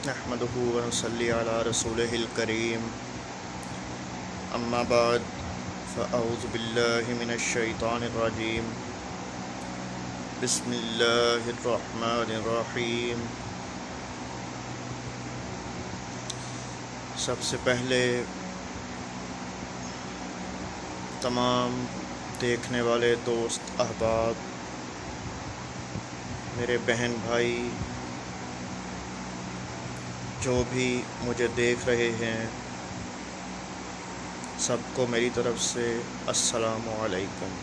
نحمده ونصلي على رسوله الكريم أما بعد فأعوذ بالله من الشيطان الرجيم بسم الله الرحمن الرحيم۔ سب سے پہلے تمام دیکھنے والے دوست احباب، میرے بہن بھائی جو بھی مجھے دیکھ رہے ہیں، سب کو میری طرف سے السلام علیکم۔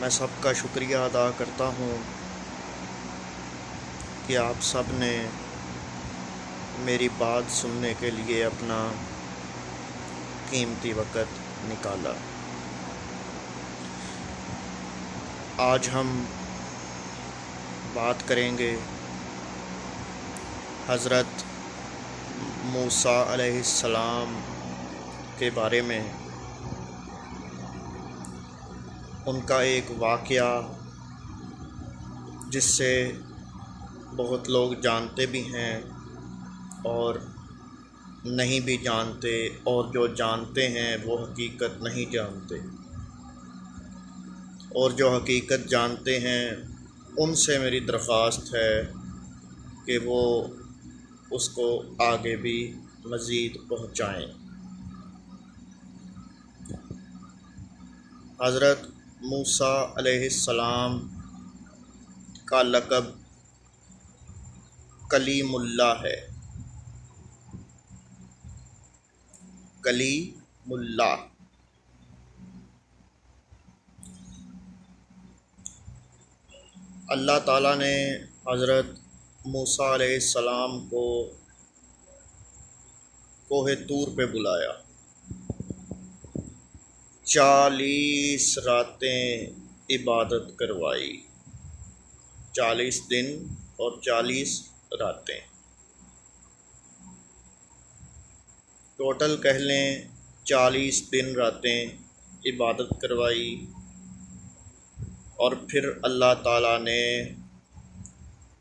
میں سب کا شکریہ ادا کرتا ہوں کہ آپ سب نے میری بات سننے کے لیے اپنا قیمتی وقت نکالا۔ آج ہم بات کریں گے حضرت موسیٰ علیہ السلام کے بارے میں، ان کا ایک واقعہ جس سے بہت لوگ جانتے بھی ہیں اور نہیں بھی جانتے، اور جو جانتے ہیں وہ حقیقت نہیں جانتے، اور جو حقیقت جانتے ہیں ان سے میری درخواست ہے کہ وہ اس کو آگے بھی مزید پہنچائیں۔ حضرت موسیٰ علیہ السلام کا لقب کلیم اللہ ہے۔ کلیم اللہ۔ اللہ تعالیٰ نے حضرت موسیٰ علیہ السلام کو کوہ طور پہ بلایا، 40 راتیں عبادت کروائی، 40 دن اور 40 راتیں، ٹوٹل کہہ لیں 40 دن راتیں عبادت کروائی، اور پھر اللہ تعالیٰ نے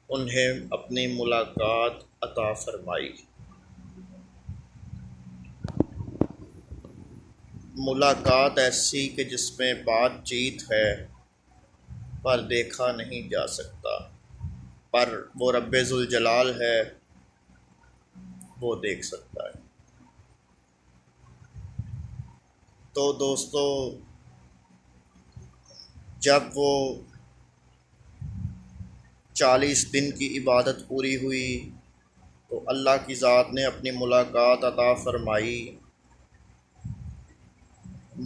انہیں اپنی ملاقات عطا فرمائی۔ ملاقات ایسی کہ جس میں بات چیت ہے پر دیکھا نہیں جا سکتا، پر وہ رب ذوالجلال ہے، وہ دیکھ سکتا ہے۔ تو دوستو، جب وہ 40 دن کی عبادت پوری ہوئی تو اللہ کی ذات نے اپنی ملاقات عطا فرمائی۔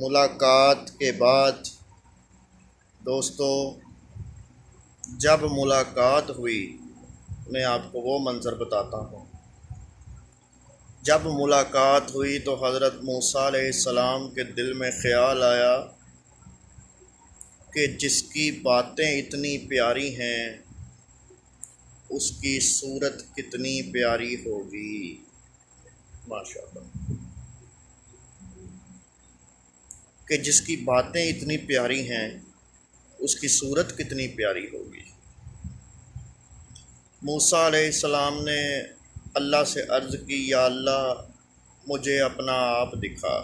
ملاقات کے بعد دوستو، جب ملاقات ہوئی، میں آپ کو وہ منظر بتاتا ہوں۔ جب ملاقات ہوئی تو حضرت موسیٰ علیہ السلام کے دل میں خیال آیا کہ جس کی باتیں اتنی پیاری ہیں اس کی صورت کتنی پیاری ہوگی، ماشاءاللہ، کہ جس کی باتیں اتنی پیاری ہیں اس کی صورت کتنی پیاری ہوگی۔ موسیٰ علیہ السلام نے اللہ سے عرض کی، یا اللہ مجھے اپنا آپ دکھا۔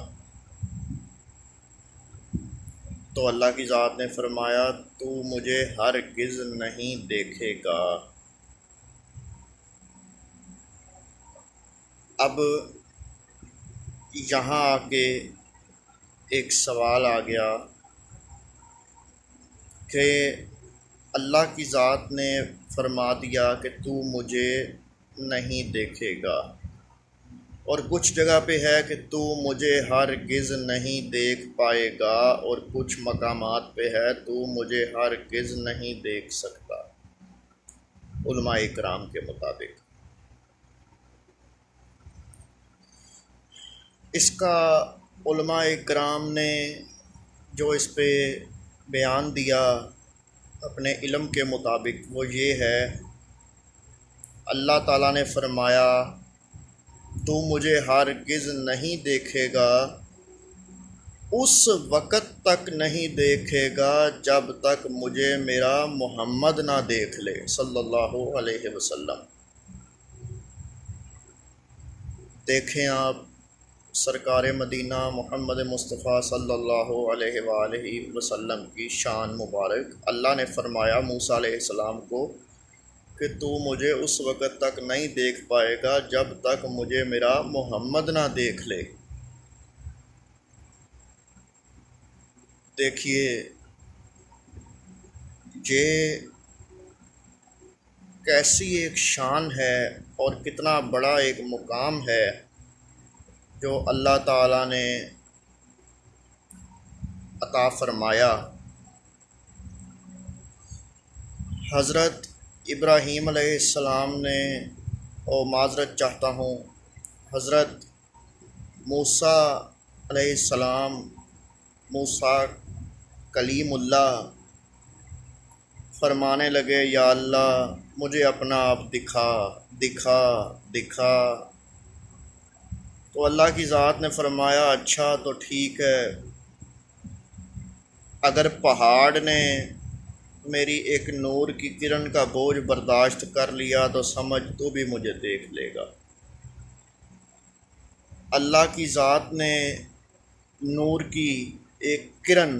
تو اللہ کی ذات نے فرمایا، تو مجھے ہرگز نہیں دیکھے گا۔ اب یہاں آ کے ایک سوال آ گیا کہ اللہ کی ذات نے فرما دیا کہ تو مجھے نہیں دیکھے گا، اور کچھ جگہ پہ ہے کہ تو مجھے ہرگز نہیں دیکھ پائے گا، اور کچھ مقامات پہ ہے تو مجھے ہرگز نہیں دیکھ سکتا، علماء کرام کے مطابق۔ اس کا علماء کرام نے جو اس پہ بیان دیا اپنے علم کے مطابق وہ یہ ہے، اللہ تعالیٰ نے فرمایا تو مجھے ہرگز نہیں دیکھے گا، اس وقت تک نہیں دیکھے گا جب تک مجھے میرا محمد نہ دیکھ لے صلی اللہ علیہ وسلم۔ دیکھیں آپ سرکار مدینہ محمد مصطفیٰ صلی اللہ علیہ وآلہ وسلم کی شان مبارک۔ اللہ نے فرمایا موسیٰ علیہ السلام کو کہ تو مجھے اس وقت تک نہیں دیکھ پائے گا جب تک مجھے میرا محمد نہ دیکھ لے۔ دیکھیے یہ کیسی ایک شان ہے اور کتنا بڑا ایک مقام ہے جو اللہ تعالیٰ نے عطا فرمایا۔ حضرت ابراہیم علیہ السلام نے، اور معذرت چاہتا ہوں، حضرت موسیٰ علیہ السلام، موسیٰ کلیم اللہ فرمانے لگے یا اللہ مجھے اپنا آپ دکھا دکھا دکھا، تو اللہ کی ذات نے فرمایا اچھا تو ٹھیک ہے، اگر پہاڑ نے میری ایک نور کی کرن کا بوجھ برداشت کر لیا تو سمجھ تو بھی مجھے دیکھ لے گا۔ اللہ کی ذات نے نور کی ایک کرن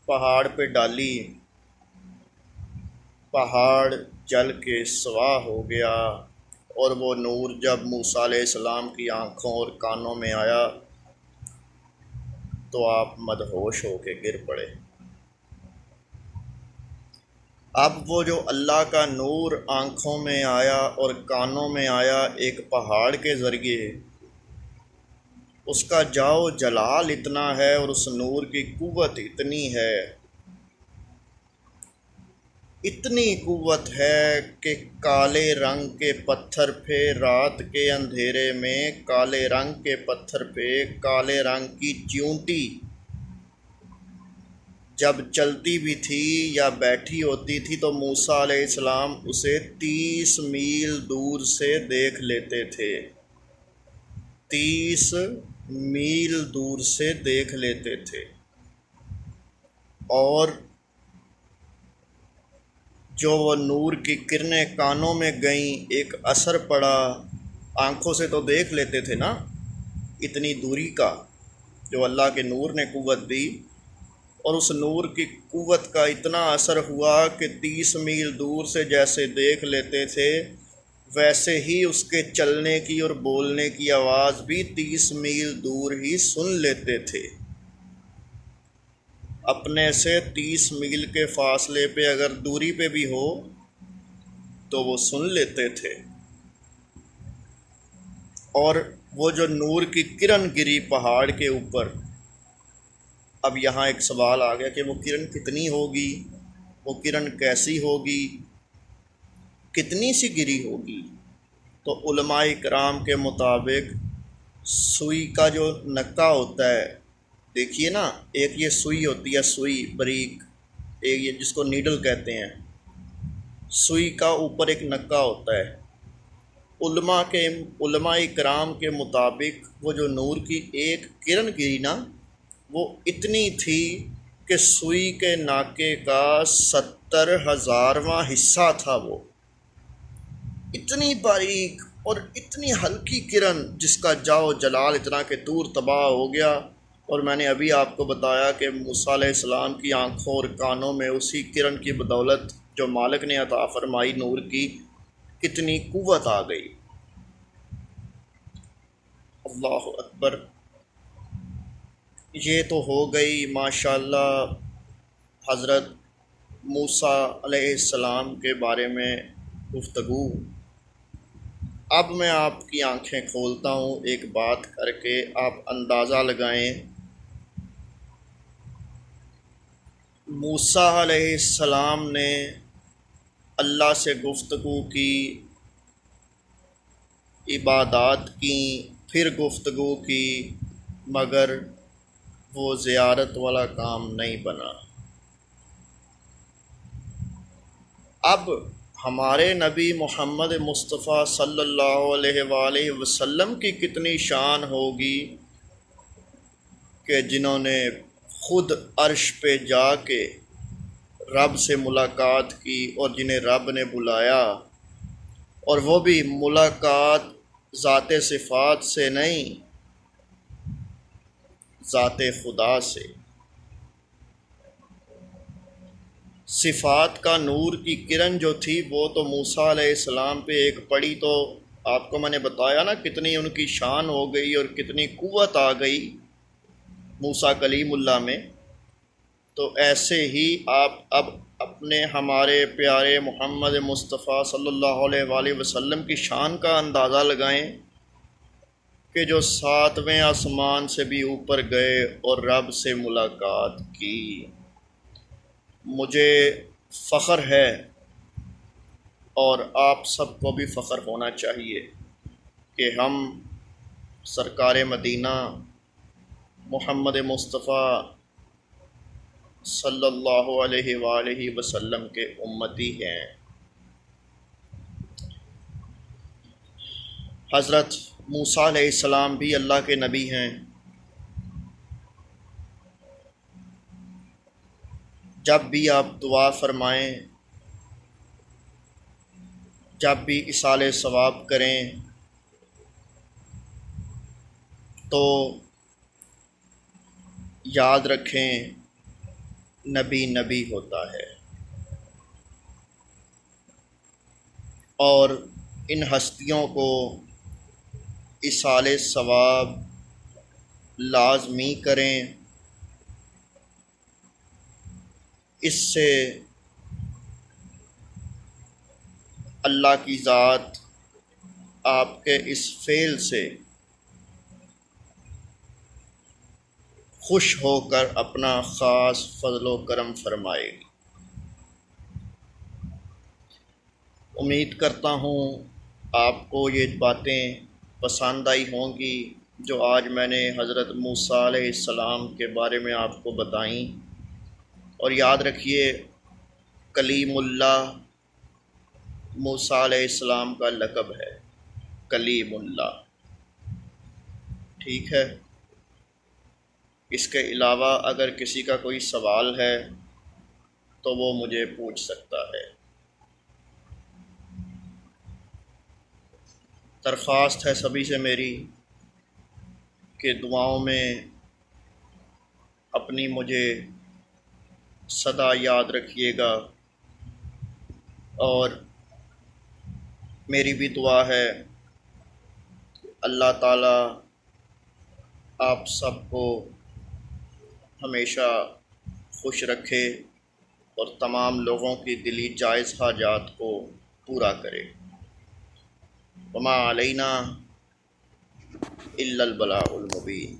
پہاڑ پہ ڈالی، پہاڑ جل کے سوا ہو گیا، اور وہ نور جب موسیٰ علیہ السلام کی آنکھوں اور کانوں میں آیا تو آپ مدہوش ہو کے گر پڑے۔ اب وہ جو اللہ کا نور آنکھوں میں آیا اور کانوں میں آیا ایک پہاڑ کے ذریعے، اس کا جاؤ جلال اتنا ہے اور اس نور کی قوت اتنی ہے، اتنی قوت ہے کہ کالے رنگ کے پتھر پہ رات کے اندھیرے میں کالے رنگ کے پتھر پہ کالے رنگ کی چیونٹی جب چلتی بھی تھی یا بیٹھی ہوتی تھی تو موسیٰ علیہ السلام اسے 30 میل دور سے دیکھ لیتے تھے، 30 میل دور سے دیکھ لیتے تھے۔ اور جو وہ نور کی کرنیں کانوں میں گئیں، ایک اثر پڑا، آنکھوں سے تو دیکھ لیتے تھے نا، اتنی دوری کا جو اللہ کے نور نے قوت دی، اور اس نور کی قوت کا اتنا اثر ہوا کہ 30 میل دور سے جیسے دیکھ لیتے تھے ویسے ہی اس کے چلنے کی اور بولنے کی آواز بھی 30 میل دور ہی سن لیتے تھے۔ اپنے سے 30 میل کے فاصلے پہ اگر دوری پہ بھی ہو تو وہ سن لیتے تھے۔ اور وہ جو نور کی کرن گری پہاڑ کے اوپر، اب یہاں ایک سوال آ گیا کہ وہ کرن کتنی ہوگی، وہ کرن کیسی ہوگی، کتنی سی گری ہوگی؟ تو علماء کرام کے مطابق سوئی کا جو نکا ہوتا ہے، دیکھیے نا، ایک یہ سوئی ہوتی ہے، سوئی باریک، ایک یہ جس کو نیڈل کہتے ہیں، سوئی کا اوپر ایک نکا ہوتا ہے۔ علماء کرام کے مطابق وہ جو نور کی ایک کرن گری نا، وہ اتنی تھی کہ سوئی کے ناکے کا 70,000واں حصہ تھا، وہ اتنی باریک اور اتنی ہلکی کرن جس کا جاؤ جلال اتنا کہ دور تباہ ہو گیا۔ اور میں نے ابھی آپ کو بتایا کہ موسیٰ علیہ السلام کی آنکھوں اور کانوں میں اسی کرن کی بدولت جو مالک نے عطا فرمائی نور کی، کتنی قوت آ گئی۔ اللہ اکبر۔ یہ تو ہو گئی ماشاءاللہ حضرت موسیٰ علیہ السلام کے بارے میں گفتگو۔ اب میں آپ کی آنکھیں کھولتا ہوں ایک بات کر کے، آپ اندازہ لگائیں موسیٰ علیہ السلام نے اللہ سے گفتگو کی، عبادات کی، پھر گفتگو کی، مگر وہ زیارت والا کام نہیں بنا۔ اب ہمارے نبی محمد مصطفیٰ صلی اللہ علیہ وآلہ وسلم کی کتنی شان ہوگی کہ جنہوں نے خود عرش پہ جا کے رب سے ملاقات کی اور جنہیں رب نے بلایا، اور وہ بھی ملاقات ذات صفات سے نہیں، ذات خدا سے۔ صفات کا نور کی کرن جو تھی وہ تو موسیٰ علیہ السلام پہ ایک پڑی تو آپ کو میں نے بتایا نا کتنی ان کی شان ہو گئی اور کتنی قوت آ گئی موسیٰ کلیم اللہ میں۔ تو ایسے ہی آپ اب اپنے ہمارے پیارے محمد مصطفیٰ صلی اللہ علیہ وآلہ وسلم کی شان کا اندازہ لگائیں کہ جو 7ویں آسمان سے بھی اوپر گئے اور رب سے ملاقات کی۔ مجھے فخر ہے اور آپ سب کو بھی فخر ہونا چاہیے کہ ہم سرکار مدینہ محمد مصطفیٰ صلی اللہ علیہ وآلہ وسلم کے امتی ہیں۔ حضرت موسیٰ علیہ السلام بھی اللہ کے نبی ہیں۔ جب بھی آپ دعا فرمائیں، جب بھی ایصال ثواب کریں تو یاد رکھیں نبی نبی ہوتا ہے، اور ان ہستیوں کو ایصال ثواب لازمی کریں۔ اس سے اللہ کی ذات آپ کے اس فعل سے خوش ہو کر اپنا خاص فضل و کرم فرمائے گی۔ امید کرتا ہوں آپ کو یہ باتیں پسند آئی ہوں گی جو آج میں نے حضرت موسیٰ علیہ السلام کے بارے میں آپ کو بتائیں۔ اور یاد رکھیے کلیم اللہ موسیٰ علیہ السلام کا لقب ہے، کلیم اللہ، ٹھیک ہے۔ اس کے علاوہ اگر کسی کا کوئی سوال ہے تو وہ مجھے پوچھ سکتا ہے۔ درخواست ہے سبھی سے میری کہ دعاؤں میں اپنی مجھے صدا یاد رکھیے گا، اور میری بھی دعا ہے اللہ تعالیٰ آپ سب کو ہمیشہ خوش رکھے اور تمام لوگوں کی دلی جائز حاجات کو پورا کرے۔ وما علینا الا البلاغ المبین۔